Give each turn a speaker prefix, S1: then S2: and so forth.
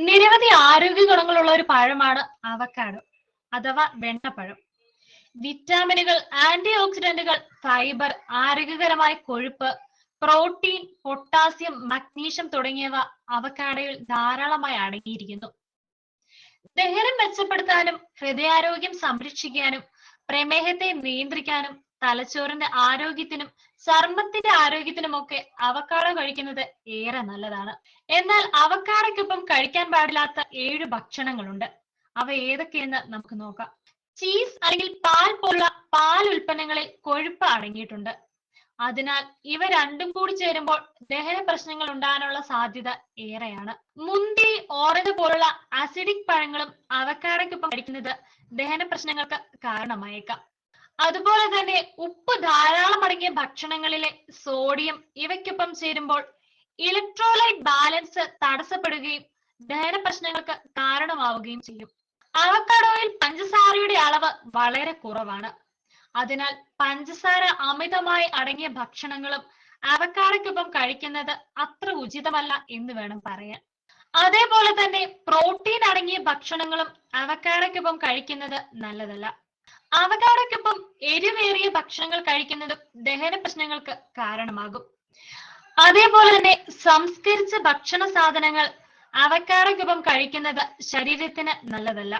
S1: നിരവധി ആരോഗ്യ ഗുണങ്ങളുള്ള ഒരു പഴമാണ് അവക്കാഡോ അഥവാ വെണ്ണപ്പഴം. വിറ്റാമിനുകൾ, ആന്റി ഓക്സിഡന്റുകൾ, ഫൈബർ, ആരോഗ്യകരമായ കൊഴുപ്പ്, പ്രോട്ടീൻ, പൊട്ടാസ്യം, മഗ്നീഷ്യം തുടങ്ങിയവ അവക്കാഡോയിൽ ധാരാളമായി അടങ്ങിയിരിക്കുന്നു. ദഹനം മെച്ചപ്പെടുത്താനും ഹൃദയാരോഗ്യം സംരക്ഷിക്കാനും പ്രമേഹത്തെ നിയന്ത്രിക്കാനും തലച്ചോറിന്റെ ആരോഗ്യത്തിനും ചർമ്മത്തിന്റെ ആരോഗ്യത്തിനുമൊക്കെ അവക്കാഡോ കഴിക്കുന്നത് ഏറെ നല്ലതാണ്. എന്നാൽ അവക്കാഡോയ്ക്കൊപ്പം കഴിക്കാൻ പാടില്ലാത്ത 7 ഭക്ഷണങ്ങളുണ്ട്. അവ ഏതൊക്കെയെന്ന് നമുക്ക് നോക്കാം. ചീസ് അല്ലെങ്കിൽ പാൽ പോലുള്ള പാൽ ഉൽപ്പന്നങ്ങളിൽ കൊഴുപ്പ് അടങ്ങിയിട്ടുണ്ട്. അതിനാൽ ഇവ രണ്ടും കൂടി ചേരുമ്പോൾ ദഹന പ്രശ്നങ്ങൾ ഉണ്ടാകാനുള്ള സാധ്യത ഏറെയാണ്. മുന്തിരി, ഓറഞ്ച് പോലുള്ള അസിഡിക് പഴങ്ങളും അവക്കാഡോയ്ക്കൊപ്പം കഴിക്കുന്നത് ദഹന പ്രശ്നങ്ങൾക്ക് കാരണമായേക്കാം. അതുപോലെ തന്നെ ഉപ്പ് ധാരാളം അടങ്ങിയ ഭക്ഷണങ്ങളിലെ സോഡിയം ഇവയ്ക്കൊപ്പം ചേരുമ്പോൾ ഇലക്ട്രോലൈറ്റ് ബാലൻസ് തടസ്സപ്പെടുകയും ദഹന പ്രശ്നങ്ങൾക്ക് കാരണമാവുകയും ചെയ്യും. അവക്കാഡോയിൽ പഞ്ചസാരയുടെ അളവ് വളരെ കുറവാണ്. അതിനാൽ പഞ്ചസാര അമിതമായി അടങ്ങിയ ഭക്ഷണങ്ങളും അവക്കാഡോയ്ക്കൊപ്പം കഴിക്കുന്നത് അത്ര ഉചിതമല്ല എന്ന് വേണം പറയാൻ. അതേപോലെ തന്നെ പ്രോട്ടീൻ അടങ്ങിയ ഭക്ഷണങ്ങളും അവക്കാഡോയ്ക്കൊപ്പം കഴിക്കുന്നത് നല്ലതല്ല. അവക്കാഡോയ്ക്കൊപ്പം എരിവേറിയ ഭക്ഷണങ്ങൾ കഴിക്കുന്നതും ദഹന പ്രശ്നങ്ങൾക്ക് കാരണമാകും. അതേപോലെ തന്നെ സംസ്കരിച്ച ഭക്ഷണ സാധനങ്ങൾ അവക്കാഡോയ്ക്കൊപ്പം കഴിക്കുന്നത് ശരീരത്തിന് നല്ലതല്ല.